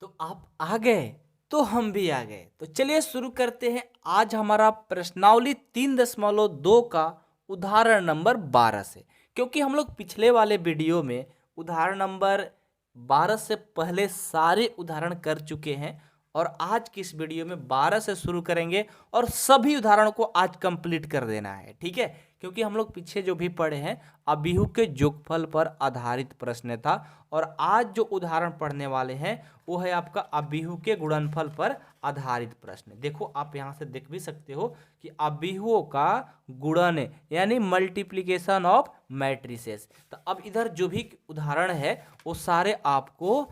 तो आप आ गए तो हम भी आ गए। तो चलिए शुरू करते हैं आज हमारा प्रश्नावली 3.2 का उदाहरण नंबर 12 से। क्योंकि हम लोग पिछले वाले वीडियो में उदाहरण नंबर 12 से पहले सारे उदाहरण कर चुके हैं और आज की इस वीडियो में 12 से शुरू करेंगे और सभी उदाहरणों को आज कंप्लीट कर देना है, ठीक है। क्योंकि हम लोग पीछे जो भी पढ़े हैं अबिहु के योगफल पर आधारित प्रश्न था और आज जो उदाहरण पढ़ने वाले हैं वो है आपका अबिहु के गुणनफल पर आधारित प्रश्न। देखो आप यहाँ से देख भी सकते हो कि अबिहुओं का गुणन यानी मल्टीप्लिकेशन ऑफ मैट्रिसेस। तो अब इधर जो भी उदाहरण है वो सारे आपको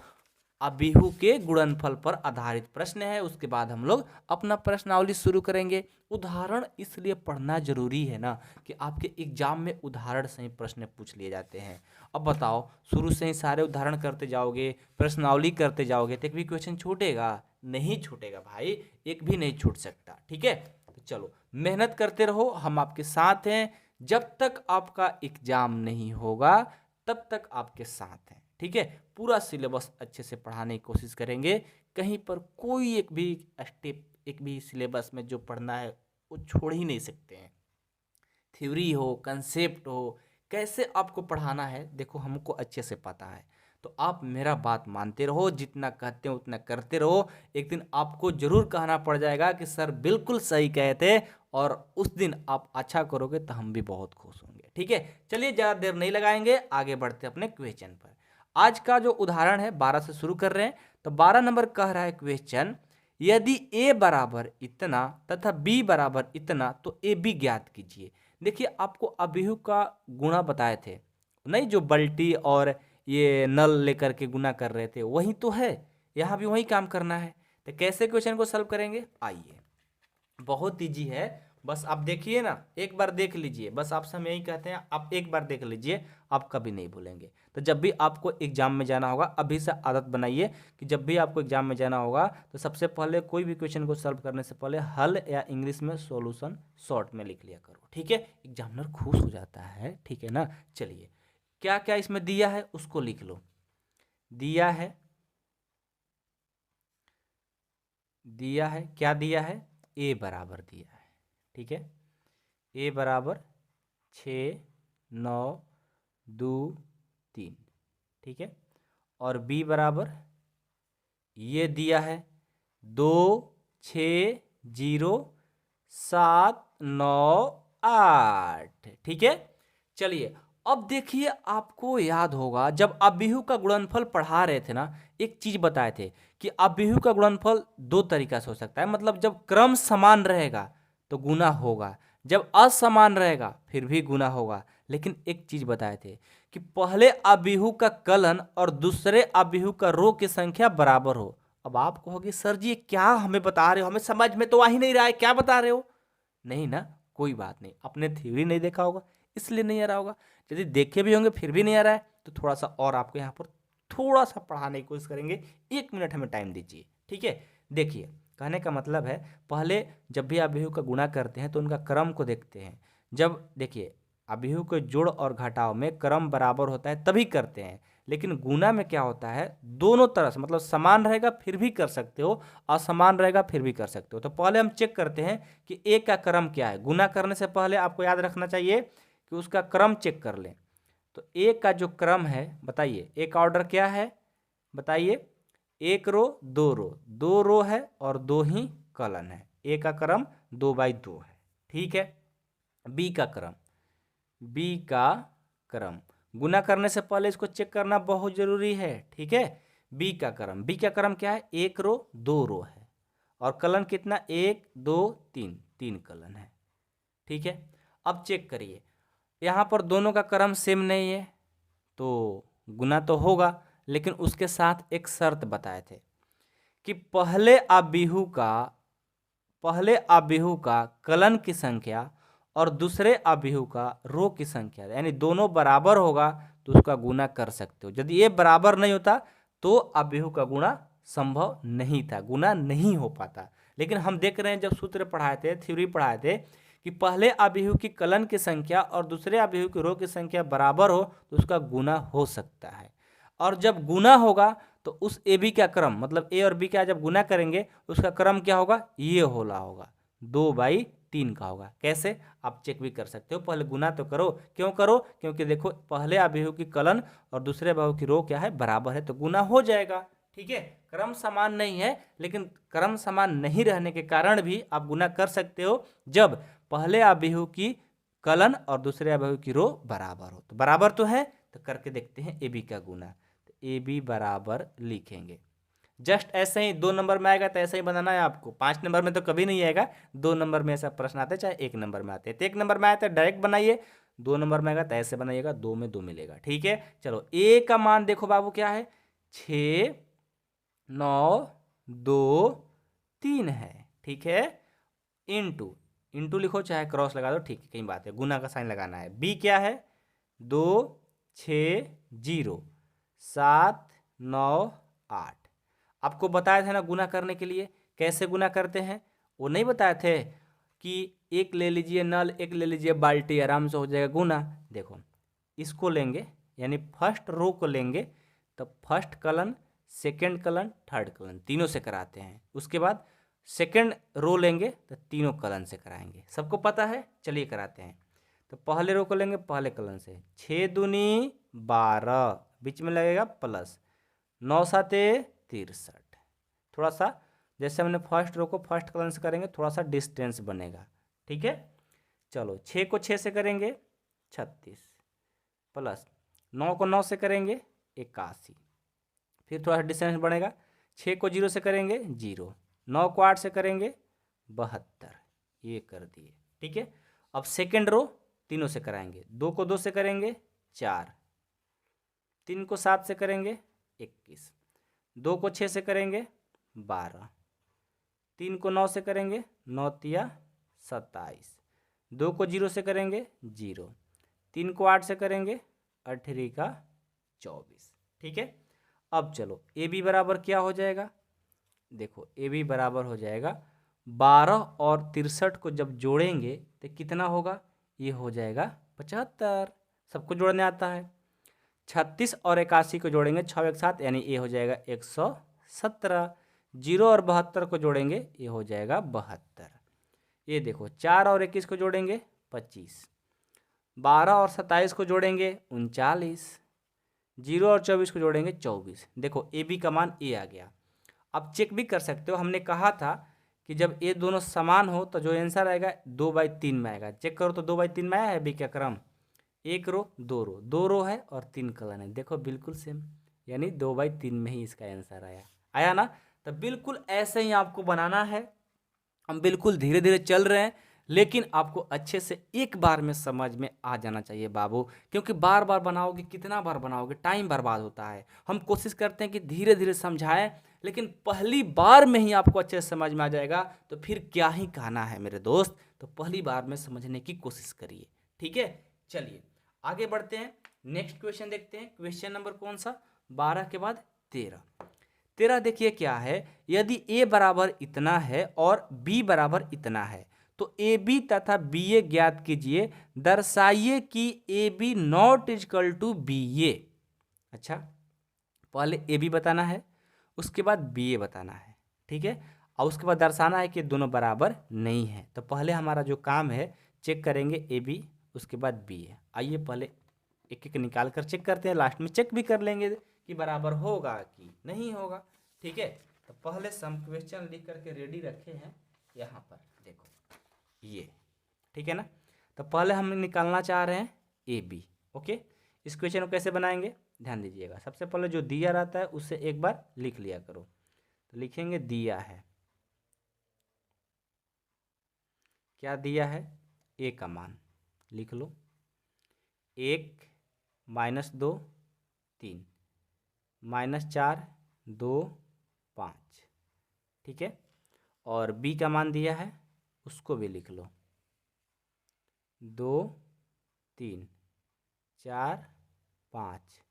अबिहु के गुणनफल पर आधारित प्रश्न है। उसके बाद हम लोग अपना प्रश्नावली शुरू करेंगे। उदाहरण इसलिए पढ़ना जरूरी है ना कि आपके एग्जाम में उदाहरण से ही प्रश्न पूछ लिए जाते हैं। अब बताओ, शुरू से ही सारे उदाहरण करते जाओगे, प्रश्नावली करते जाओगे तो एक भी क्वेश्चन छूटेगा? नहीं छूटेगा भाई, एक भी नहीं छूट सकता, ठीक है। तो चलो मेहनत करते रहो, हम आपके साथ हैं। जब तक आपका एग्जाम नहीं होगा तब तक आपके साथ हैं, ठीक है। पूरा सिलेबस अच्छे से पढ़ाने की कोशिश करेंगे। कहीं पर कोई एक भी स्टेप, एक भी सिलेबस में जो पढ़ना है वो छोड़ ही नहीं सकते हैं। थ्योरी हो, कंसेप्ट हो, कैसे आपको पढ़ाना है देखो हमको अच्छे से पता है। तो आप मेरा बात मानते रहो, जितना कहते हो उतना करते रहो। एक दिन आपको जरूर कहना पड़ जाएगा कि सर बिल्कुल सही कहे थे, और उस दिन आप अच्छा करोगे तो हम भी बहुत खुश होंगे, ठीक है। चलिए ज़्यादा देर नहीं लगाएंगे, आगे बढ़ते अपने क्वेश्चन पर। आज का जो उदाहरण है 12 से शुरू कर रहे हैं। तो 12 नंबर कह रहा है क्वेश्चन, यदि a बराबर इतना तथा b बराबर इतना तो ए बी ज्ञात कीजिए। देखिए आपको अबिहु का गुणा बताए थे नहीं, जो बल्टी और ये नल लेकर के गुना कर रहे थे वही तो है, यहाँ भी वही काम करना है। तो कैसे क्वेश्चन को सॉल्व करेंगे, आइए। बहुत ईजी है, बस आप देखिए ना, एक बार देख लीजिए। बस आपसे हम यही कहते हैं, आप एक बार देख लीजिए, आप कभी नहीं भूलेंगे। तो जब भी आपको एग्जाम में जाना होगा अभी से आदत बनाइए कि जब भी आपको एग्जाम में जाना होगा तो सबसे पहले कोई भी क्वेश्चन को सॉल्व करने से पहले हल या इंग्लिश में सॉल्यूशन शॉर्ट में लिख लिया करो, ठीक है। एग्जामिनर खुश हो जाता है, ठीक है ना। चलिए क्या क्या इसमें दिया है उसको लिख लो। दिया है, दिया है क्या दिया है, ए बराबर दिया है, ठीक है। ए बराबर 6, 9, 2, 3, ठीक है। और बी बराबर ये दिया है 2, 6, 0, 7, 9, 8, ठीक है। चलिए अब देखिए, आपको याद होगा जब अबिहु का गुणनफल पढ़ा रहे थे ना, एक चीज बताए थे कि अबिहु का गुणनफल दो तरीका से हो सकता है। मतलब जब क्रम समान रहेगा तो गुना होगा, जब असमान रहेगा फिर भी गुना होगा। लेकिन एक चीज बताए थे कि पहले अबिहु का कलन और दूसरे अबिहु का रो की संख्या बराबर हो। अब आप कहोगे सर जी ये क्या हमें बता रहे हो, हमें समझ में तो आ ही नहीं रहा है, क्या बता रहे हो। नहीं ना, कोई बात नहीं, आपने थ्योरी नहीं देखा होगा इसलिए नहीं आ रहा होगा। यदि देखे भी होंगे फिर भी नहीं आ रहा है तो थोड़ा सा और आपको यहाँ पर थोड़ा सा पढ़ाने की कोशिश करेंगे। 1 मिनट हमें टाइम दीजिए, ठीक है। देखिए कहने का मतलब है, पहले जब भी अबिहु का गुणा करते हैं तो उनका क्रम को देखते हैं। जब देखिए अबिहु के जोड़ और घटाव में क्रम बराबर होता है तभी करते हैं, लेकिन गुना में क्या होता है, दोनों तरह से, मतलब समान रहेगा फिर भी कर सकते हो, असमान रहेगा फिर भी कर सकते हो। तो पहले हम चेक करते हैं कि ए का क्रम क्या है। गुना करने से पहले आपको याद रखना चाहिए कि उसका क्रम चेक कर लें। तो ए का जो क्रम है बताइए, ए का ऑर्डर क्या है बताइए। 1 रो 2 रो, 2 रो है और 2 ही कॉलम है। ए का क्रम 2/2 है, ठीक है। बी का क्रम, बी का क्रम गुना करने से पहले इसको चेक करना बहुत जरूरी है, ठीक है। बी का क्रम, बी का क्रम क्या है, 1 रो 2 रो है और कलन कितना, 1, 2, 3, 3 कलन है, ठीक है। अब चेक करिए, यहाँ पर दोनों का क्रम सेम नहीं है तो गुना तो होगा, लेकिन उसके साथ एक शर्त बताए थे कि पहले अबिहु का कलन की संख्या और दूसरे अबिहु का रो की संख्या, यानी दोनों बराबर होगा तो उसका गुना कर सकते हो। यदि ये बराबर नहीं होता तो अबिहु का गुणा संभव नहीं था, गुना नहीं हो पाता। लेकिन हम देख रहे हैं जब सूत्र पढ़ाए थे, थ्योरी पढ़ाए थे कि पहले अबिहु की कलन की संख्या और दूसरे अबिहु की रो की संख्या बराबर हो तो उसका गुना हो सकता है। और जब गुना होगा तो उस ए बी का क्रम मतलब ए और बी का जब गुना करेंगे उसका क्रम क्या होगा, ये होला होगा 2/3 का होगा। कैसे, आप चेक भी कर सकते हो, पहले गुना तो करो। क्यों करो, क्योंकि देखो पहले अवयव की कलन और दूसरे अवयव की रो क्या है, बराबर है, तो गुना हो जाएगा। ठीक है, क्रम समान नहीं है, लेकिन क्रम समान नहीं रहने के कारण भी आप गुना कर सकते हो जब पहले अवयव की कलन और दूसरे अवयव की रो बराबर हो। तो बराबर तो है, तो करके देखते हैं ए बी का गुना। तो ए बी बराबर लिखेंगे, जस्ट ऐसे ही 2 नंबर में आएगा तो ऐसे ही बनाना है आपको, 5 नंबर में तो कभी नहीं आएगा, 2 नंबर में ऐसा प्रश्न आते चाहे 1 नंबर में आते हैं। तो 1 नंबर में आया तो डायरेक्ट बनाइए, 2 नंबर में आएगा तो ऐसे बनाइएगा, 2 में 2 मिलेगा। ठीक है, चलो ए का मान देखो बाबू क्या है, 6 9 2 3 है। ठीक है, इंटू इंटू लिखो चाहे क्रॉस लगा दो, ठीक है, कहीं बात है, गुना का साइन लगाना है। बी क्या है, 2 6 0 7 9 8। आपको बताए थे ना गुना करने के लिए कैसे गुना करते हैं, वो नहीं बताए थे कि एक ले लीजिए नल, एक ले लीजिए बाल्टी, आराम से हो जाएगा गुना। देखो इसको लेंगे यानी फर्स्ट रो को लेंगे तो first kiln, second kiln, third kiln तीनों से कराते हैं। उसके बाद सेकंड रो लेंगे तो तीनों कलन से कराएंगे, सबको पता है, चलिए कराते हैं। तो पहले रो को लेंगे पहले कलन से, 6 दूनी 12, बीच में लगेगा प्लस, 9 साते 63। थोड़ा सा जैसे हमने फर्स्ट रो को फर्स्ट कलन से करेंगे थोड़ा सा डिस्टेंस बनेगा। ठीक है, चलो 6 को 6 से करेंगे 36 प्लस 9 को 9 से करेंगे 81, फिर थोड़ा सा डिस्टेंस बढ़ेगा, 6 को 0 से करेंगे 0, 9 को 8 से करेंगे 72, ये कर दिए। ठीक है, अब सेकेंड रो तीनों से कराएंगे, 2 को 2 से करेंगे 4, 3 को 7 से करेंगे 21, 2 को 6 से करेंगे 12, 3 को 9 से करेंगे 9 तिया 27, 2 को 0 से करेंगे 0, 3 को 8 से करेंगे 18 का 24। ठीक है, अब चलो ए बी बराबर क्या हो जाएगा, देखो ए बी बराबर हो जाएगा 12 और 63 को जब जोड़ेंगे तो कितना होगा, ये हो जाएगा 75। सबको जोड़ने आता है। 36 और 81 को जोड़ेंगे 6 एक साथ, यानी ये हो जाएगा 117। 0 और 72 को जोड़ेंगे ये हो जाएगा 72। ये देखो 4 और 21 को जोड़ेंगे 25, 12 और 27 को जोड़ेंगे 39, 0 और 24 को जोड़ेंगे 24। देखो ए बी का मान ए आ गया। अब चेक भी कर सकते हो, हमने कहा था कि जब ये दोनों समान हो तो जो आंसर आएगा 2/3 में आएगा। चेक करो तो 2/3 में आया है बी का क्रम, एक रो 2 रो है और 3 कलन है, देखो बिल्कुल सेम, यानी 2/3 में ही इसका आंसर आया ना। तो बिल्कुल ऐसे ही आपको बनाना है, हम बिल्कुल धीरे धीरे चल रहे हैं, लेकिन आपको अच्छे से एक बार में समझ में आ जाना चाहिए बाबू, क्योंकि बार बार बनाओगे, कितना बार बनाओगे, टाइम बर्बाद होता है। हम कोशिश करते हैं कि धीरे धीरे समझाएं, लेकिन पहली बार में ही आपको अच्छे से समझ में आ जाएगा तो फिर क्या ही कहना है मेरे दोस्त। तो पहली बार में समझने की कोशिश करिए। ठीक है, चलिए आगे बढ़ते हैं, नेक्स्ट क्वेश्चन देखते हैं। क्वेश्चन नंबर कौन सा, 12 के बाद 13 देखिए क्या है, यदि a बराबर इतना है और b बराबर इतना है तो ए बी तथा बी ए ज्ञात कीजिए, दर्शाइए कि A B not equal to B A. अच्छा, पहले ए बी बताना है, उसके बाद बी ए बताना है। ठीक है, और उसके बाद दर्शाना है कि दोनों बराबर नहीं है। तो पहले हमारा जो काम है, चेक करेंगे ए बी, उसके बाद बी ए। आइए पहले एक एक निकाल कर चेक करते हैं, लास्ट में चेक भी कर लेंगे कि बराबर होगा कि नहीं होगा। ठीक है, तो पहले सम क्वेश्चन लिख करके रेडी रखे हैं यहाँ पर, देखो ये, ठीक है ना। तो पहले हम निकालना चाह रहे हैं ए बी। ओके, इस क्वेश्चन को कैसे बनाएंगे ध्यान दीजिएगा। सबसे पहले जो दिया रहता है उससे एक बार लिख लिया करो। तो लिखेंगे दिया है, क्या दिया है, ए का मान लिख लो, 1 -2 3 -4 2 5। ठीक है, और बी का मान दिया है उसको भी लिख लो, 2 3 4 5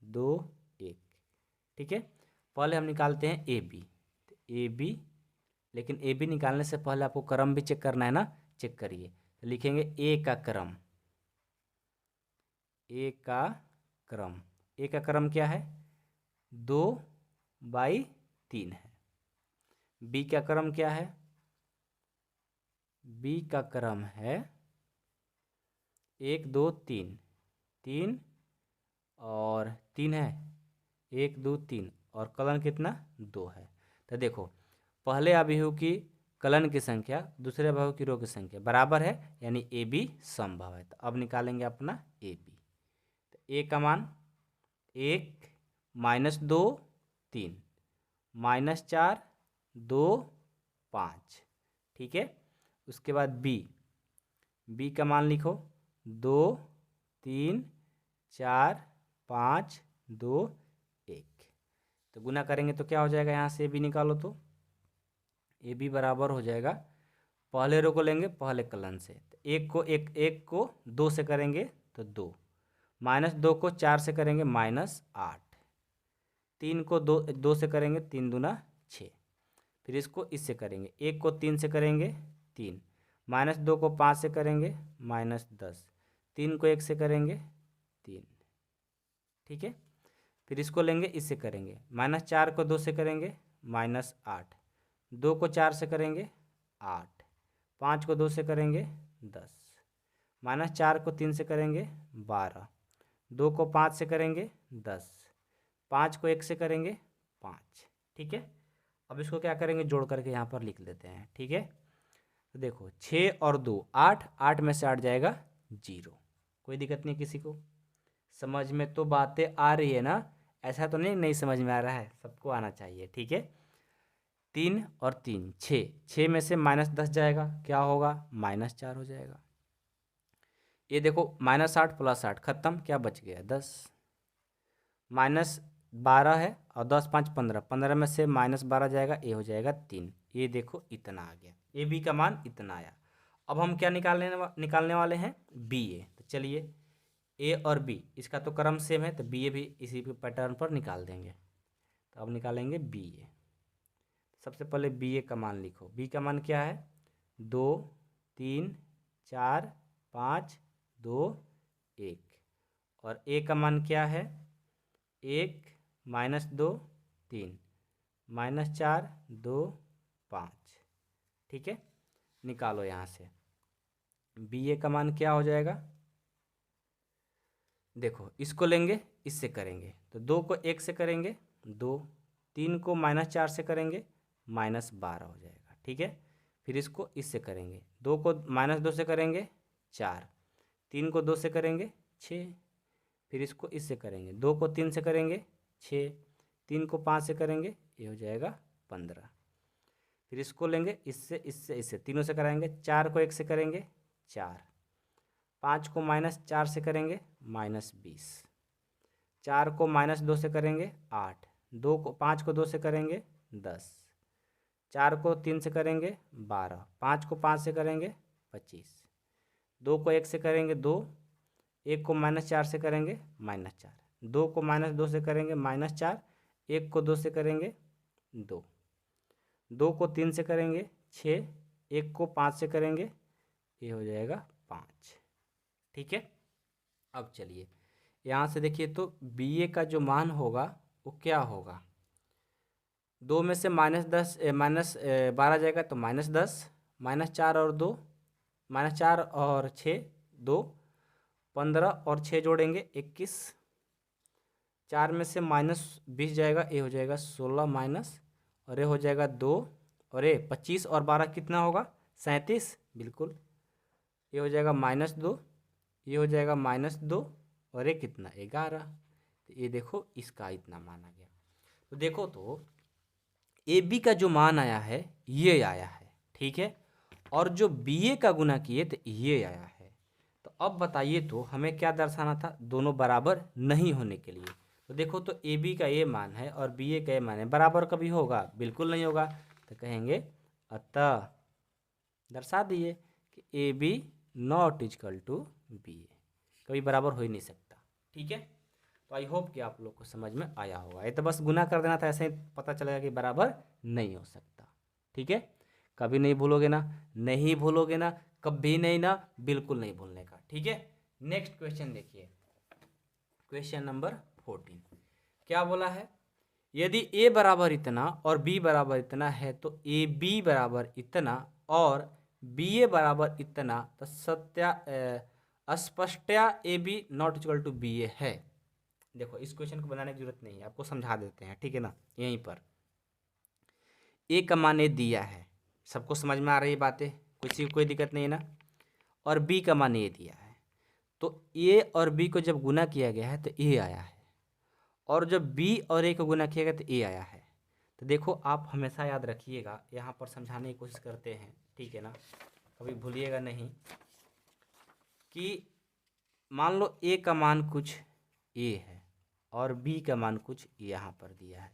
2 1। ठीक है, पहले हम निकालते हैं ए बी। ए बी, लेकिन ए बी निकालने से पहले आपको क्रम भी चेक करना है ना, चेक करिए। तो लिखेंगे ए का क्रम, ए का क्रम, ए का क्रम क्या है, 2 बाई 3 है। बी का क्रम क्या है? बी का क्रम है 1 2 3, 3 और 3 है, 1 2 3 और कलन कितना 2 है। तो देखो पहले अवयव की कलन की संख्या दूसरे अवयव की रो की संख्या बराबर है, यानी ए बी समभाव है। तो अब निकालेंगे अपना ए बी। तो ए का मान 1 -2 3 -4 2 5, ठीक है। उसके बाद बी का मान लिखो 2 3 4 5 2 1। तो गुना करेंगे तो क्या हो जाएगा, यहाँ से बी निकालो तो ए बी बराबर हो जाएगा, पहले रो को लेंगे पहले कलन से, तो एक को 2 से करेंगे तो 2, -2 को 4 से करेंगे -8, 3 को 2 से करेंगे 3 दूना 6, फिर इसको इससे करेंगे, 1 को 3 से करेंगे 3, -2 को 5 से करेंगे -10, 3 को 1 से करेंगे 3, ठीक है। फिर इसको लेंगे इससे करेंगे, -4 को 2 से करेंगे -8, 2 को 4 से करेंगे 8, 5 को 2 से करेंगे 10, -4 को 3 से करेंगे 12, 2 को 5 से करेंगे 10, 5 को 1 से करेंगे 5, ठीक है। अब इसको क्या करेंगे, जोड़ करके यहाँ पर लिख लेते हैं, ठीक है। तो देखो 6 और 2 8, 8 में से 8 जाएगा 0, कोई दिक्कत नहीं किसी को। समझ में तो बातें आ रही है ना, ऐसा तो नहीं समझ में आ रहा है, सबको आना चाहिए, ठीक है। 3 और 3 6, 6 में से -10 जाएगा, क्या होगा -4 हो जाएगा। ये देखो -8 + 8 खत्म, क्या बच गया 10, -12 है और 10 5 15, 15 में से -12 जाएगा, ये हो जाएगा 3। ये देखो इतना आ गया, ए बी का मान इतना आया। अब हम क्या निकालने वाले हैं, बी ए। तो चलिए ए और बी इसका तो क्रम सेम है, तो बी ए भी इसी पैटर्न पर निकाल देंगे। तो अब निकालेंगे बी ए। सबसे पहले बी ए का मान लिखो, बी का मान क्या है 2 3 4 5 2 1, और ए का मान क्या है 1 -2 3 -4 2 5, ठीक है। निकालो यहाँ से बी ए का मान क्या हो जाएगा, देखो इसको लेंगे इससे करेंगे तो 2 को 1 से करेंगे 2, 3 को -4 से करेंगे -12 हो जाएगा, ठीक है। फिर इसको इससे करेंगे, 2 को -2 से करेंगे 4, 3 को 2 से करेंगे 6, फिर इसको इससे करेंगे, 2 को 3 से करेंगे 6, 3 को 5 से करेंगे, ये हो जाएगा 15। फिर इसको लेंगे इससे तीनों से कराएंगे, 4 को 1 से करेंगे 4, 5 को -4 से करेंगे -20, 4 को -2 से करेंगे 8, 5 को 2 से करेंगे 10, 4 को 3 से करेंगे 12, 5 को 5 से करेंगे 25, 2 को 1 से करेंगे 2, 1 को -4 से करेंगे -4, 2 को -2 से करेंगे -4, 1 को 2 से करेंगे 2, 2 को 3 से करेंगे 6, 1 को 5 से करेंगे, ये हो जाएगा 5, ठीक है। अब चलिए यहाँ से देखिए तो बी ए का जो मान होगा वो क्या होगा, 2 में से -12 जाएगा तो -10, -4 और 2 -4 और 6 2, 15 और 6 जोड़ेंगे 21, 4 में से -20 जाएगा, ये हो जाएगा 16 माइनस, और ये हो जाएगा 2, और ये 25 और 12 कितना होगा 37, बिल्कुल। ये हो जाएगा -2, ये हो जाएगा -2, और ये कितना 11। तो ये देखो इसका इतना मान आ गया। तो देखो तो ए बी का जो मान आया है ये आया है, ठीक है, और जो बी ए का गुना किए तो ये आया है। तो अब बताइए तो हमें क्या दर्शाना था, दोनों बराबर नहीं होने के लिए। तो देखो तो ए बी का ये मान है और बी ए का ये मान है, बराबर कभी होगा, बिल्कुल नहीं होगा। तो कहेंगे अतः दर्शा दिए कि A B not equal to B A, कभी बराबर हो ही नहीं सकता, ठीक है। तो आई होप कि आप लोग को समझ में आया होगा। ये तो बस गुना कर देना था, ऐसे ही पता चलेगा कि बराबर नहीं हो सकता, ठीक है। कभी नहीं भूलोगे ना, नहीं भूलोगे ना, कभी नहीं ना, बिल्कुल नहीं भूलने का, ठीक है। नेक्स्ट क्वेश्चन देखिए, क्वेश्चन नंबर 14 क्या बोला है, यदि a बराबर इतना और b बराबर इतना है तो ए बी बराबर इतना और बी ए बराबर इतना, तो स्पष्टया A B not equal to B A है। देखो इस क्वेश्चन को बनाने की जरूरत नहीं है, आपको समझा देते हैं, ठीक है ना। यहीं पर ए का मान ए दिया है, सबको समझ में आ रही है बातें, किसी को कोई दिक्कत नहीं है ना। और बी का मान ए दिया है, तो ए और बी को जब गुना किया गया है तो ए आया है, और जब बी और ए को गुना किया गया तो ए आया है। तो देखो आप हमेशा याद रखिएगा, यहाँ पर समझाने की कोशिश करते हैं, ठीक है ना, कभी भूलिएगा नहीं कि मान लो ए का मान कुछ ए है और बी का मान कुछ यहाँ पर दिया है,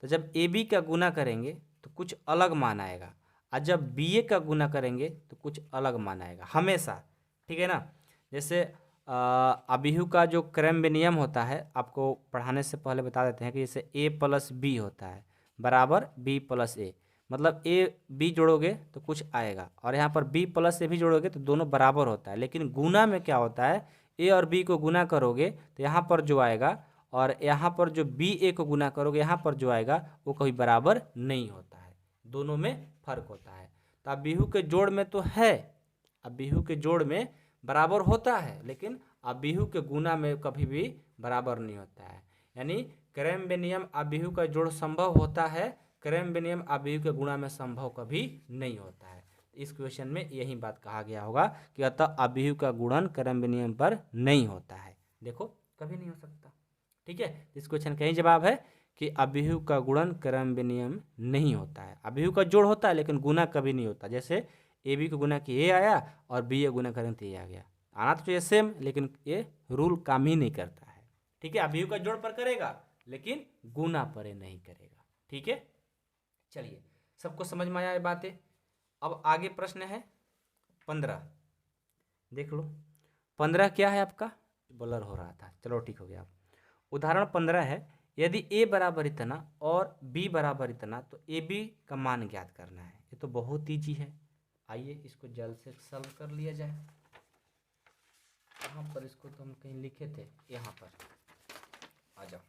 तो जब ए बी का गुना करेंगे तो कुछ अलग मान आएगा, और जब बी ए का गुना करेंगे तो कुछ अलग मान आएगा हमेशा, ठीक है ना। जैसे अबीहू का जो क्रम नियम होता है, आपको पढ़ाने से पहले बता देते हैं कि जैसे ए प्लस बी होता है बराबर बी प्लस ए, मतलब ए बी जोड़ोगे तो कुछ आएगा, और यहाँ पर बी प्लस ए भी जोड़ोगे तो दोनों बराबर होता है। लेकिन गुना में क्या होता है, ए और बी को गुना करोगे तो यहाँ पर जो आएगा, और यहाँ पर जो बी ए को गुना करोगे यहाँ पर जो आएगा वो कभी बराबर नहीं होता है, दोनों में फर्क होता है। तो अबीहू के जोड़ में तो है, अबीहू के जोड़ में बराबर होता है, लेकिन अबीहू के गुना में कभी भी बराबर नहीं होता है। यानी क्रम विनियम अबीहू का जोड़ संभव होता है, क्रम विनियम अबीहू के गुणा में संभव कभी नहीं होता है। इस क्वेश्चन में यही बात कहा गया होगा कि अतः अबीहू का गुणन क्रम विनियम पर नहीं होता है। देखो कभी नहीं हो सकता, ठीक है। इस क्वेश्चन का यही जवाब है कि अबीहू का गुणन क्रम विनियम नहीं होता है। अबीहू का जोड़ होता है लेकिन गुना कभी नहीं होता। जैसे ए बी को गुना किए ए आया और बी ए गुना करें तो ए आ गया, आना तो चाहिए सेम, लेकिन ये रूल काम ही नहीं करता है, ठीक है। अबीहू का जोड़ पर करेगा लेकिन गुना पर नहीं करेगा, ठीक है। चलिए सबको समझ में आया ये बातें। अब आगे प्रश्न है 15, देख लो 15 क्या है आपका, ब्लर हो रहा था, चलो ठीक हो गया। उदाहरण 15 है, यदि a बराबर इतना और b बराबर इतना तो ए बी का मान ज्ञात करना है। ये तो बहुत ईजी है, आइए इसको जल्द से सॉल्व कर लिया जाए। यहाँ पर इसको तो हम कहीं लिखे थे, यहाँ पर आ जाओ।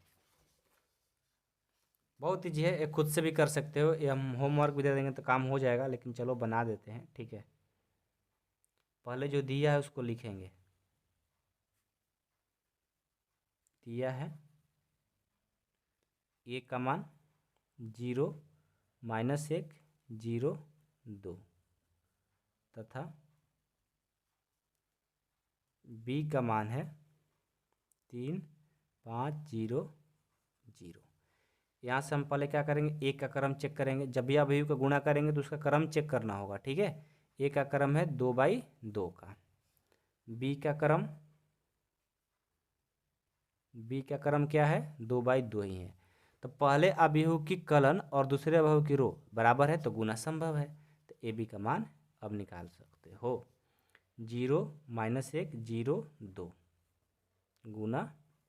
बहुत ईजी है, ये खुद से भी कर सकते हो, ये हम होमवर्क भी दे देंगे तो काम हो जाएगा, लेकिन चलो बना देते हैं, ठीक है। पहले जो दिया है उसको लिखेंगे, दिया है ए का मान 0 -1 0 2 तथा बी का मान है 3 5 0 0। यहाँ से हम पहले क्या करेंगे, ए का क्रम चेक करेंगे, जब भी अबीहू का गुणा करेंगे तो उसका क्रम चेक करना होगा, ठीक है। ए का क्रम है 2/2 का, बी का क्रम क्या है 2/2 ही है। तो पहले अबीहू की कलन और दूसरे अबीहू की रो बराबर है तो गुना संभव है, तो ए बी का मान अब निकाल सकते हो। 0 -1 0 2 गुना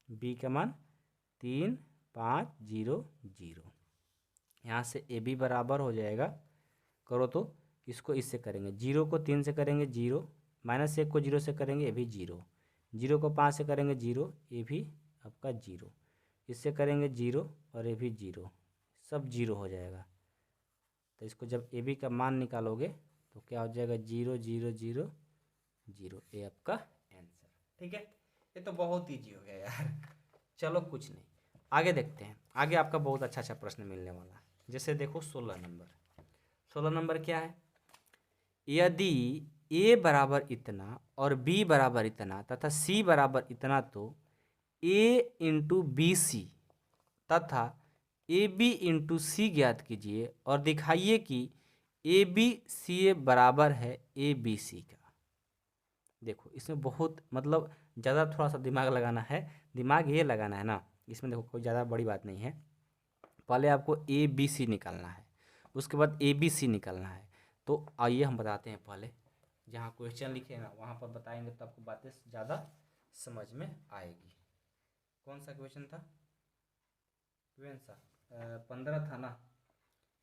बी का मान 3 5 0 0। यहाँ से ए बी बराबर हो जाएगा, करो तो इसको इससे करेंगे, 0 को 3 से करेंगे 0, -1 को 0 से करेंगे ए भी 0, 0 को 5 से करेंगे 0, ए भी आपका 0, इससे करेंगे 0 और ए भी 0, सब 0 हो जाएगा। तो इसको जब ए बी का मान निकालोगे तो क्या हो जाएगा 0 0 0 0, ये आपका आंसर, ठीक है। ये तो बहुत ईजी हो गया यार, चलो कुछ नहीं, आगे देखते हैं। आगे आपका बहुत अच्छा अच्छा प्रश्न मिलने वाला है। जैसे देखो 16 नंबर क्या है, यदि a बराबर इतना और b बराबर इतना तथा c बराबर इतना तो a इंटू बी सी तथा ए बी इंटू सी ज्ञात कीजिए और दिखाइए कि ए बी सी ए बराबर है ए बी सी का। देखो इसमें बहुत मतलब ज़्यादा थोड़ा सा दिमाग लगाना है, दिमाग ये लगाना है ना, इसमें देखो कोई ज़्यादा बड़ी बात नहीं है। पहले आपको ए बी सी निकालना है, उसके बाद ए बी सी निकालना है। तो आइए हम बताते हैं, पहले जहाँ क्वेश्चन लिखे ना वहाँ पर बताएंगे तो आपको बातें ज़्यादा समझ में आएगी। कौन सा क्वेश्चन था, 15 था ना,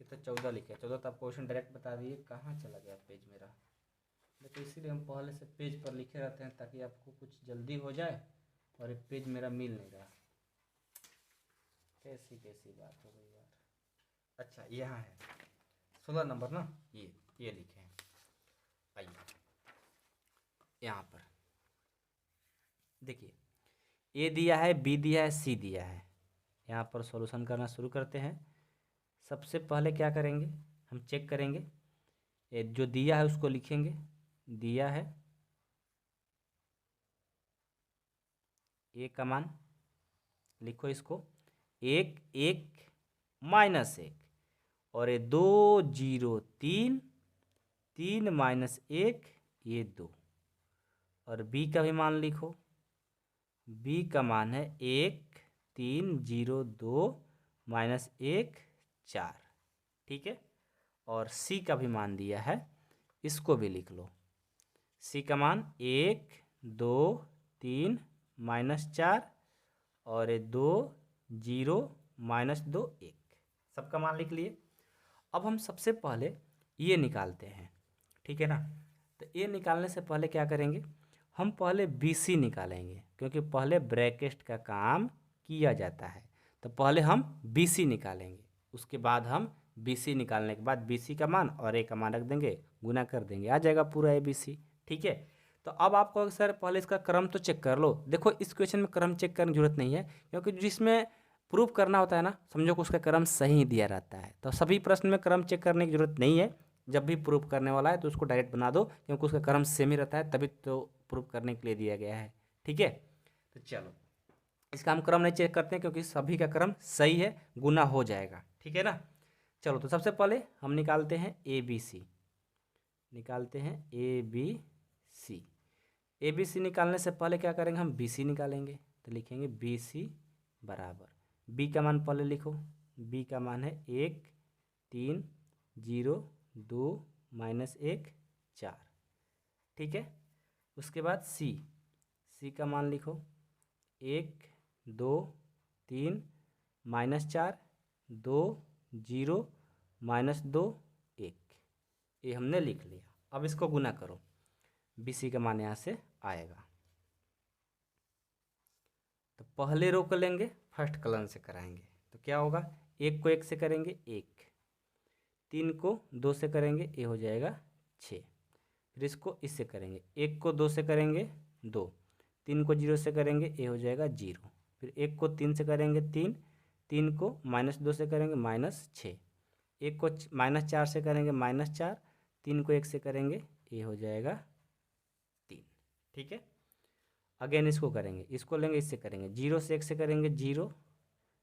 ये तो 14 लिखे, 14 तो आप क्वेश्चन डायरेक्ट बता दिए, कहाँ चला गया पेज मेरा। देखो इसीलिए हम पहले से पेज पर लिखे रहते हैं ताकि आपको कुछ जल्दी हो जाए, और एक पेज मेरा मिल नहीं रहा। कैसी कैसी बात हो गई यार। अच्छा यहाँ है 16 नंबर ना, ये लिखे हैं। आइए यहाँ पर देखिए, ए दिया है, बी दिया है, सी दिया है। यहाँ पर सॉल्यूशन करना शुरू करते हैं। सबसे पहले क्या करेंगे, हम चेक करेंगे। जो दिया है उसको लिखेंगे। दिया है ए का मान लिखो इसको, 1 1 -1, और ये 2 0 3 3 -1 ये 2। और बी का भी मान लिखो। बी का मान है 1 3 0 2 -1 4। ठीक है। और सी का भी मान दिया है, इसको भी लिख लो। सी का मान 1 2 3 -4 और 2 0 -2 1। सबका मान लिख लिए। अब हम सबसे पहले ये निकालते हैं। ठीक है ना। तो ये निकालने से पहले क्या करेंगे, हम पहले BC निकालेंगे, क्योंकि पहले ब्रैकेट का काम किया जाता है। तो पहले हम BC निकालेंगे, उसके बाद हम BC निकालने के बाद BC का मान और A का मान रख देंगे, गुना कर देंगे, आ जाएगा पूरा ABC। ठीक है। तो अब आपको सर पहले इसका क्रम तो चेक कर लो। देखो इस क्वेश्चन में क्रम चेक करने की जरूरत नहीं है, क्योंकि जिसमें प्रूफ करना होता है ना, समझो कि उसका क्रम सही दिया रहता है। तो सभी प्रश्न में क्रम चेक करने की जरूरत नहीं है। जब भी प्रूफ करने वाला है तो उसको डायरेक्ट बना दो, क्योंकि उसका क्रम सेम ही रहता है, तभी तो प्रूफ करने के लिए दिया गया है। ठीक है। तो चलो इसका हम क्रम नहीं चेक करते हैं, क्योंकि सभी का क्रम सही है, गुना हो जाएगा। ठीक है ना। चलो तो सबसे पहले हम निकालते हैं ABC। निकालते हैं ABC। ABC निकालने से पहले क्या करेंगे, हम BC निकालेंगे। तो लिखेंगे BC बराबर, B का मान पहले लिखो। B का मान है 1 3 0 2 -1 4। ठीक है। उसके बाद C का मान लिखो, 1 2 3 -4 2 0 -2 1। ये हमने लिख लिया। अब इसको गुना करो, BC का मान यहाँ से आएगा। तो पहले रो को लेंगे, फर्स्ट कॉलम से कराएंगे। तो क्या होगा, 1 को 1 से करेंगे 1, 3 को 2 से करेंगे, ये हो जाएगा 6। फिर इसको इससे करेंगे, 1 को 2 से करेंगे 2, 3 को 0 से करेंगे, ये हो जाएगा 0। फिर 1 को 3 से करेंगे 3, 3 को -2 से करेंगे -6, 1 को -4 से करेंगे -4, 3 को 1 से करेंगे, ये हो जाएगा 3। ठीक है। अगेन इसको करेंगे, इसको लेंगे, इससे करेंगे, 0 से 1 से करेंगे 0,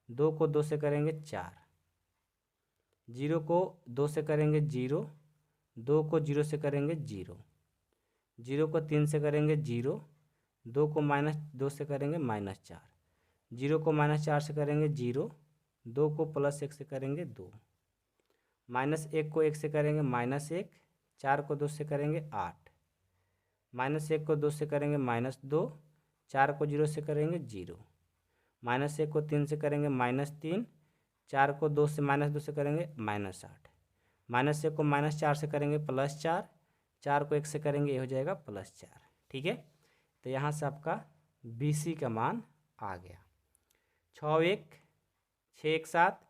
2 को 2 से करेंगे 4, 0 को 2 से करेंगे 0, 2 को 0 से करेंगे 0, 0 को 3 से करेंगे 0, 2 को -2 से करेंगे -4, 0 को -4 से करेंगे 0, 2 को +1 से करेंगे 2, -1 को 1 से करेंगे -1, 4 को 2 से करेंगे 8, -1 को 2 से करेंगे -2, 4 को 0 से करेंगे 0, -1 को 3 से करेंगे -3, 4 को 2 से करेंगे -8, -1 को -4 से करेंगे +4, 4 को 1 से करेंगे, ये हो जाएगा +4। ठीक है। तो यहाँ से आपका BC का मान आ गया 6 1 6 1 7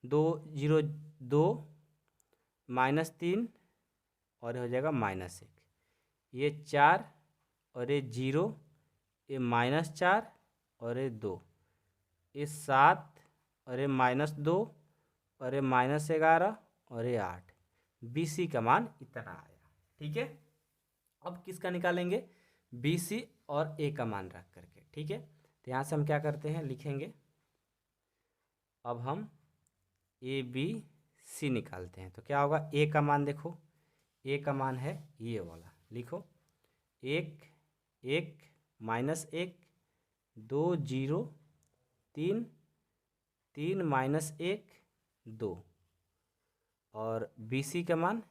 2 0 2 -3 और ये हो जाएगा -1, ये 4 और ये 0, ये -4 और ये 2, ये 7 और ये -2 और ये -11 और ये 8। BC का मान इतना आया। ठीक है। अब किसका निकालेंगे, BC और A का मान रख करके। ठीक है। तो यहाँ से हम क्या करते हैं, लिखेंगे। अब हम ABC निकालते हैं। तो क्या होगा, A का मान देखो, A का मान है ये वाला, लिखो 1 1 -1 2 0 3 3 -1 2। और BC का मान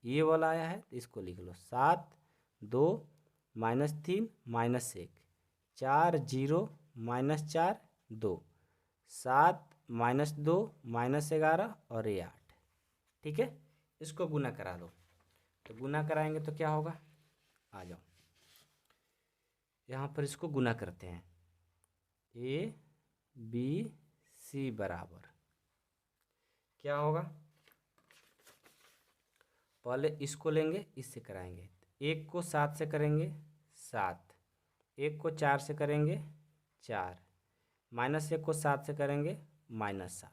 ये वाला आया है, तो इसको लिख लो 7 2 -3 -1 4 0 -4 2 7 -2 -11 और ये 8। ठीक है। इसको गुना करा लो। तो गुना कराएंगे तो क्या होगा, आ जाओ यहाँ पर इसको गुना करते हैं, ABC सी बराबर क्या होगा, पहले इसको लेंगे, इससे कराएंगे। एक को 7 से करेंगे 7, एक को 4 से करेंगे 4, माइनस एक को 7 से करेंगे -7,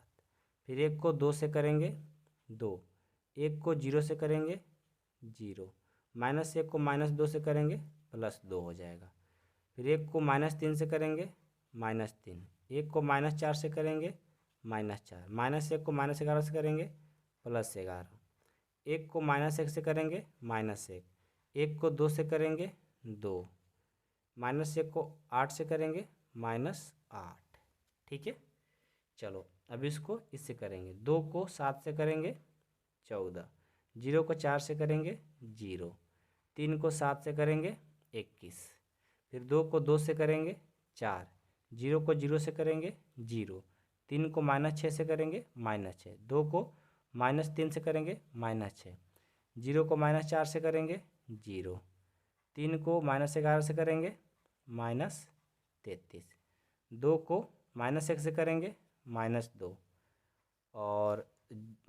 फिर एक को 2 से करेंगे 2, एक को 0 से करेंगे 0, माइनस एक को -2 से करेंगे +2 हो जाएगा। फिर एक को -3 से करेंगे -3, एक को -4 से करेंगे -4, माइनस एक को -11 से करेंगे +11, एक को -1 से करेंगे -1, एक को 2 से करेंगे 2, माइनस एक को 8 से करेंगे -8। ठीक है, चलो अब इसको इससे करेंगे। 2 को 7 से करेंगे 14, 0 को 4 से करेंगे 0, 3 को 7 से करेंगे 21, फिर 2 को 2 से करेंगे 4, 0 को 0 से करेंगे 0, 3 को -6 से करेंगे -6, 2 को -3 से करेंगे -6, 0 को -4 से करेंगे 0, 3 को -11 से करेंगे -33, 2 को -1 से करेंगे -2, और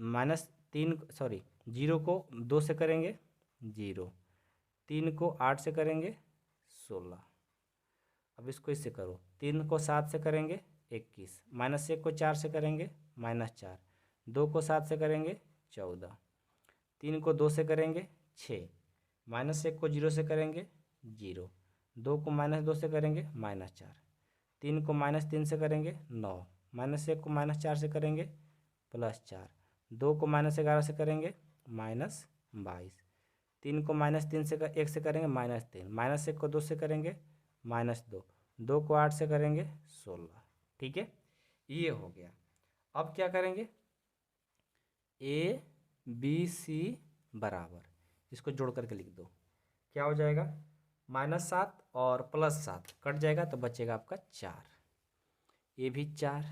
-3 सॉरी 0 को 2 से करेंगे 0, 3 को 8 से करेंगे 16। अब इसको इससे करो, 3 को 7 से करेंगे 21, -1 को 4 से करेंगे -4, 2 को 7 से करेंगे 14, 3 को 2 से करेंगे 6, -1 को 0 से करेंगे 0, 2 को -2 से करेंगे -4, 3 को -3 से करेंगे 9, -1 को -4 से करेंगे +4, 2 को -11 से करेंगे -22, 3 को -3 से 1 से करेंगे -3, -1 को 2 से करेंगे -2, 2 को 8 से करेंगे 16। ठीक है, ये हो गया। अब क्या करेंगे, ABC बराबर, इसको जोड़ करके लिख दो, क्या हो जाएगा, -7 और +7 कट जाएगा तो बचेगा आपका 4, ये भी 4,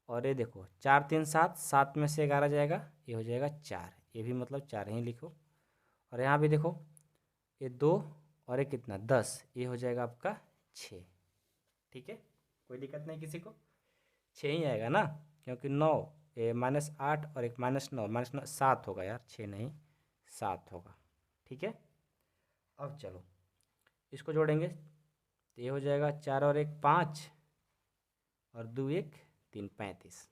और ये देखो 4 3 7, 7 में से 11 जाएगा, ये हो जाएगा 4, ये भी मतलब 4 ही लिखो। और यहाँ भी देखो ये 2 और ये कितना 10, ये हो जाएगा आपका 6। ठीक है, कोई दिक्कत नहीं किसी को, 6 ही आएगा ना, क्योंकि 9 ये -8 और एक -9 7 होगा यार, 6 नहीं 7 होगा। ठीक है, अब चलो इसको जोड़ेंगे तो ये हो जाएगा 4 और 1 5, और 2 1 3 35,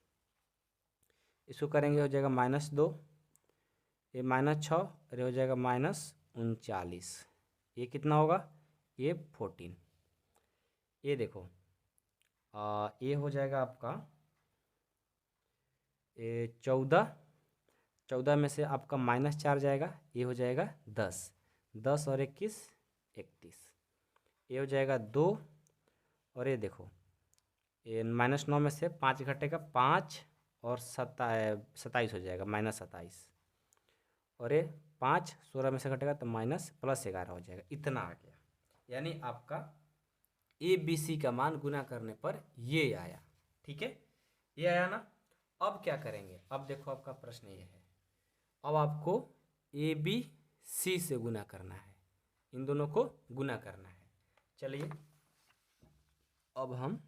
इसको करेंगे हो जाएगा -2, ये -6 और ये हो जाएगा -39, ये कितना होगा, ये 14। ये देखो ये हो जाएगा आपका ये 14, 14 में से आपका -4 जाएगा, ये हो जाएगा 10, 10 और 21 31, ये हो जाएगा 2, और ये देखो ये -9 में से 5 घटेगा 5 और 27 हो जाएगा -27, और ये 5 16 में से घटेगा तो +11 हो जाएगा। इतना आ गया, यानी आपका ABC का मान गुना करने पर ये आया। ठीक है, ये आया ना। अब क्या करेंगे, अब देखो आपका प्रश्न ये है, अब आपको ABC से गुना करना है, इन दोनों को गुना करना है। चलिए अब हम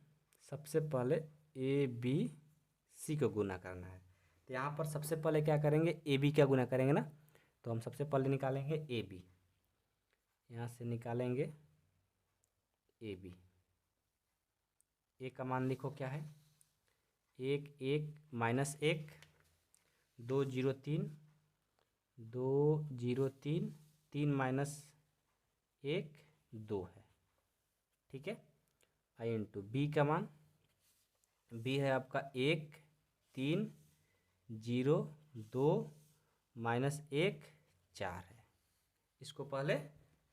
सबसे पहले ABC को गुना करना है, तो यहाँ पर सबसे पहले क्या करेंगे, AB का गुना करेंगे ना, तो हम सबसे पहले निकालेंगे AB, यहाँ से निकालेंगे AB, ए का मान लिखो क्या है, 1 1 -1 2 0 3 2 0 3 3 -1 2 है। ठीक है, आई इंटू बी का मान, बी है आपका 1 3 0 2 -1 4 है। इसको पहले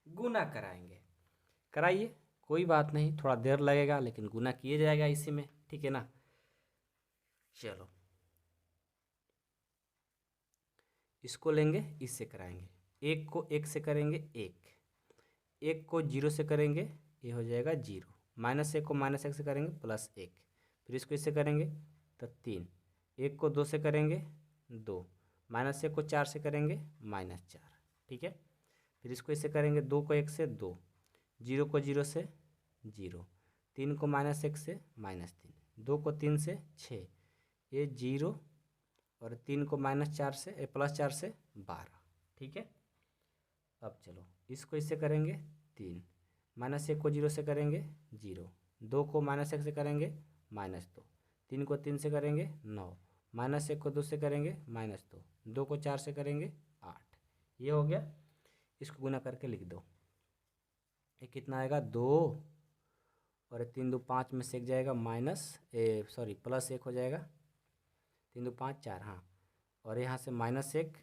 गुना कराएंगे, कराइए, कोई बात नहीं, थोड़ा देर लगेगा लेकिन गुना किया जाएगा इसी में। ठीक है ना, चलो इसको लेंगे, इससे कराएंगे, 1 को 1 से करेंगे 1, 1 को 0 से करेंगे, ये हो जाएगा 0, -1 को -1 से करेंगे +1, फिर इसको इससे करेंगे तो 3, 1 को 2 से करेंगे 2, -1 को 4 से करेंगे -4। ठीक है, फिर इसको इससे करेंगे, 2 को 1 से 2, 0 को 0 से 0, 3 को -1 से -3, 2 को 3 से 6, ये 0 और 3 को -4 से +4 से 12। ठीक है, अब चलो इसको इससे करेंगे 3, -1 को 0 से करेंगे 0, 2 को -1 से करेंगे -2, 3 को 3 से करेंगे 9, -1 को 2 से करेंगे -2, 2 को 4 से करेंगे 8। ये हो गया, इसको गुना करके लिख दो। ये कितना आएगा 2 और 3 2 5 में से एक जाएगा +1 हो जाएगा, 3 2 5 4, हाँ, और यहाँ से -1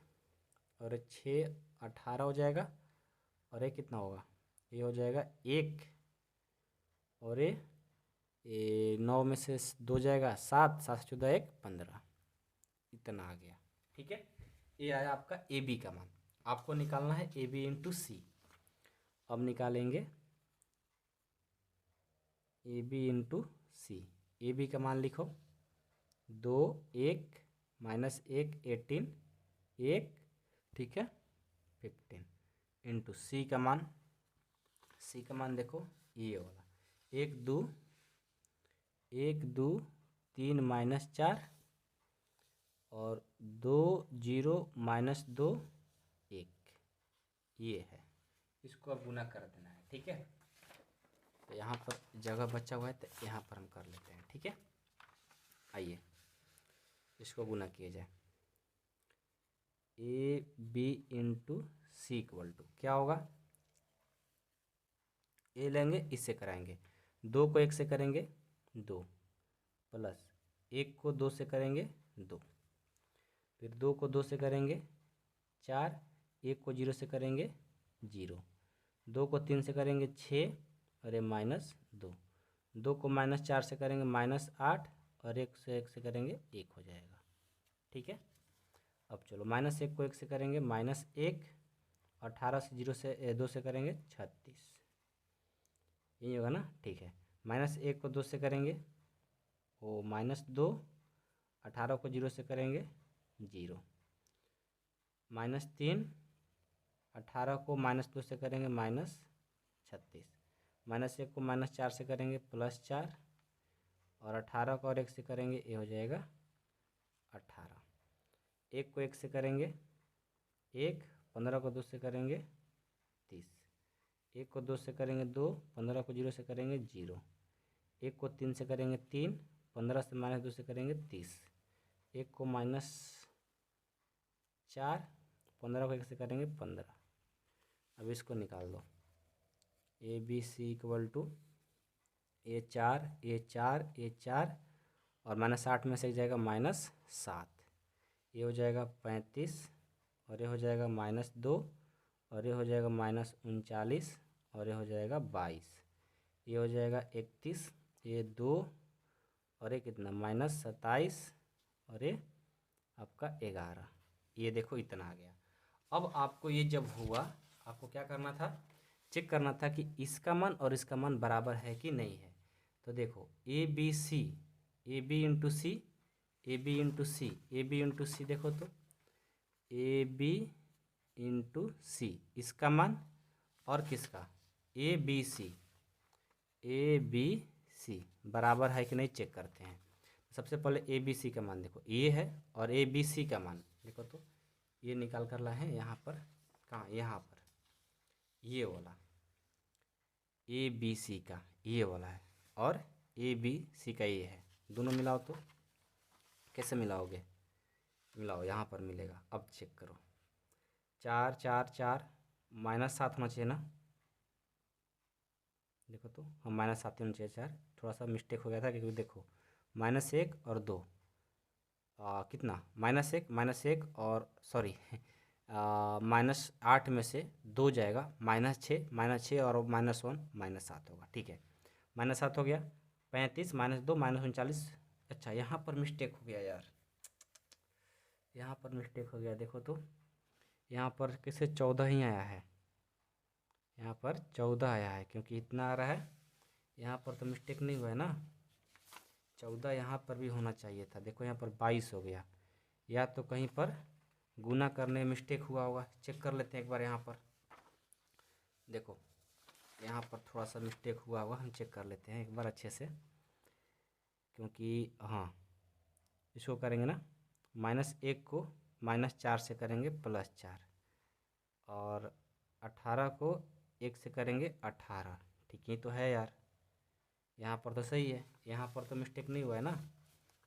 और 6 18 हो जाएगा, और ये कितना होगा, ये हो जाएगा 1, और ये 9 में से 2 जाएगा 7, 7 से 14 1 15, इतना आ गया। ठीक है, ये आया आपका ए बी का मान। आपको निकालना है ए बी इंटू सी। अब निकालेंगे A B into C. A B का मान लिखो 2 1 -1 18 1, ठीक है 15, इंटू सी का मान। सी का मान देखो ये वाला 1 2 3 -4 और 2 0 -2 1, ये है। इसको अब गुना कर देना है। ठीक है, तो यहाँ पर जगह बचा हुआ है तो यहाँ पर हम कर लेते हैं। ठीक है, आइए इसको गुना किया जाए। A B into C equal to क्या होगा, ए लेंगे इससे कराएंगे, 2 को 1 से करेंगे 2, प्लस 1 को 2 से करेंगे 2, फिर 2 को 2 से करेंगे 4, 1 को 0 से करेंगे 0, 2 को 3 से करेंगे 6 और ये -2, 2 को -4 से करेंगे -8 और 1 से 1 से करेंगे 1 हो जाएगा। ठीक है, अब चलो -1 को 1 से करेंगे -1, 18 से 0 से 2 से करेंगे 36, यही होगा ना। ठीक है, -1 को 2 से करेंगे वो -2, 18 को 0 से करेंगे 0, -3, 18 को -2 से करेंगे -36, -1 को -4 से करेंगे +4 और 18 को और 1 से करेंगे ये हो जाएगा 18, 1 को 1 से करेंगे 1, 15 को 2 से करेंगे 30, 1 को 2 से करेंगे 2, 15 को 0 से करेंगे 0, 1 को 3 से करेंगे 3, 15 से -2 से करेंगे 30, 1 को -4, 15 को 1 से करेंगे 15। अब इसको निकाल दो, A B C equal to A 4 और -8 में से जाएगा -7, ये हो जाएगा 35 और ये हो जाएगा -2 और ये हो जाएगा -39 और ये हो जाएगा 22, ये हो जाएगा 31, ये 2 और ये कितना -27 और ये आपका 11। ये देखो इतना आ गया। अब आपको ये जब हुआ आपको क्या करना था, चेक करना था कि इसका मान और इसका मान बराबर है कि नहीं है। तो देखो A B C, A B into C, A B into C, A B into C, देखो तो ए बी इंटू सी, इसका मान और किसका ए बी सी, ए बी सी बराबर है कि नहीं चेक करते हैं। सबसे पहले ए बी सी का मान देखो ये है और ए बी सी का मान देखो तो ये निकाल कर ला है यहाँ पर, कहाँ, यहाँ पर ये वाला ए बी सी का ये वाला है और ए बी सी का ये है, दोनों मिलाओ तो कैसे मिलाओगे, मिलाओ यहाँ पर मिलेगा। अब चेक करो 4 4 4 -7 होना चाहिए ना, देखो तो हम -7 होना चाहिए 4, थोड़ा सा मिस्टेक हो गया था क्योंकि देखो -1 और 2 कितना -1 और सॉरी -8 में से 2 जाएगा -6 और -1 -7 होगा। ठीक है, -7 हो गया, 35 -2 -39। अच्छा यहाँ पर मिस्टेक हो गया यार, यहाँ पर मिस्टेक हो गया, देखो तो यहाँ पर कैसे 14 ही आया है, यहाँ पर 14 आया है क्योंकि इतना आ रहा है, यहाँ पर तो मिस्टेक नहीं हुआ है ना, 14 यहाँ पर भी होना चाहिए था। देखो यहाँ पर 22 हो गया, या तो कहीं पर गुना करने में मिस्टेक हुआ होगा, चेक कर लेते हैं एक बार। यहाँ पर देखो यहाँ पर थोड़ा सा मिस्टेक हुआ होगा, हम चेक कर लेते हैं एक बार अच्छे से, क्योंकि हाँ इसको करेंगे ना, -1 को -4 से करेंगे +4, और 18 को 1 से करेंगे 18। ठीक ही तो है यार, यहाँ पर तो सही है, यहाँ पर तो मिस्टेक नहीं हुआ है ना।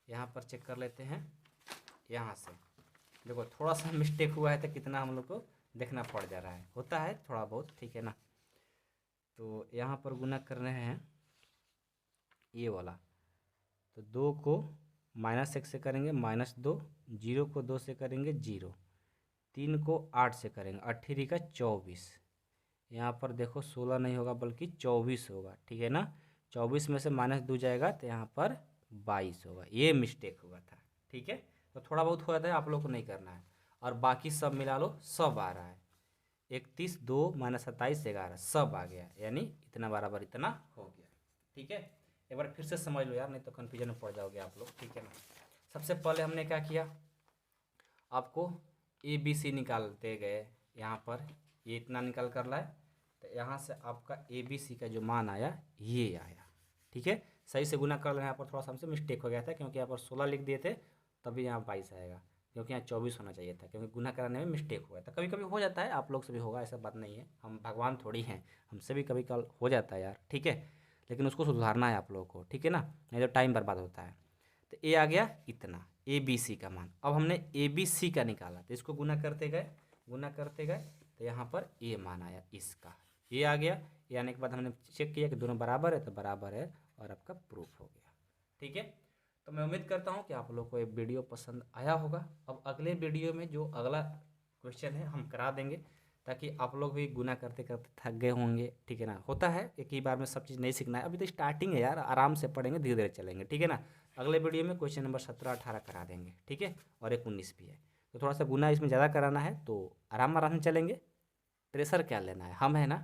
यहाँ पर चेक कर लेते हैं, यहाँ से देखो थोड़ा सा मिस्टेक हुआ है तो कितना हम लोग को देखना पड़ जा रहा है, होता है थोड़ा बहुत, ठीक है ना। तो यहाँ पर गुना कर रहे हैं ये वाला, तो 2 को -1 से करेंगे -2, 0 को 2 से करेंगे 0, 3 को 8 से करेंगे 18 का 24। यहाँ पर देखो 16 नहीं होगा बल्कि 24 होगा, ठीक है ना। 24 में से -2 जाएगा तो यहाँ पर 22 होगा, ये मिस्टेक हुआ था, ठीक है। तो थोड़ा बहुत हुआ था, आप लोग को नहीं करना है, और बाकी सब मिला लो, सब आ रहा है। 31, 2 -27 11 सब आ गया, यानी इतना बराबर इतना हो गया, ठीक है। एक बार फिर से समझ लो यार, नहीं तो कन्फ्यूजन में पड़ जाओगे आप लोग, ठीक है ना। सबसे पहले हमने क्या किया, आपको ABC निकालते गए, यहाँ पर ये इतना निकाल कर लाए, तो यहाँ से आपका ABC का जो मान आया ये आया, ठीक है। सही से गुना कर लेना, यहाँ पर थोड़ा सा हमसे मिस्टेक हो गया था, क्योंकि यहाँ पर 16 लिख दिए थे, तभी यहाँ 22 आएगा, क्योंकि यहाँ 24 होना चाहिए था, क्योंकि गुना कराने में मिस्टेक हुआ था। कभी कभी हो जाता है, आप लोग से भी होगा, ऐसा बात नहीं है, हम भगवान थोड़ी हैं, हमसे भी कभी कल हो जाता है यार, ठीक है। लेकिन उसको सुधारना है आप लोगों को, ठीक है ना, नहीं तो टाइम बर्बाद होता है। तो ये आ गया इतना ABC का मान। अब हमने ABC का निकाला, तो इसको गुना करते गए, तो यहाँ पर ये मान आया, इसका ये आ गया। ये आने के बाद हमने चेक किया कि दोनों बराबर है, तो बराबर है, और आपका प्रूफ हो गया, ठीक है। तो मैं उम्मीद करता हूँ कि आप लोग को ये वीडियो पसंद आया होगा। अब अगले वीडियो में जो अगला क्वेश्चन है हम करा देंगे, ताकि आप लोग भी गुना करते करते थक गए होंगे, ठीक है ना। होता है, एक ही बार में सब चीज़ नहीं सीखना है, अभी तो स्टार्टिंग है यार, आराम से पढ़ेंगे, धीरे धीरे चलेंगे, ठीक है ना। अगले वीडियो में क्वेश्चन नंबर 17 18 करा देंगे, ठीक है, और एक 19 भी है। तो थोड़ा सा गुना इसमें ज़्यादा कराना है, तो आराम आराम से चलेंगे, प्रेशर क्या लेना है, हम है ना।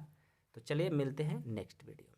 तो चलिए मिलते हैं नेक्स्ट वीडियो में।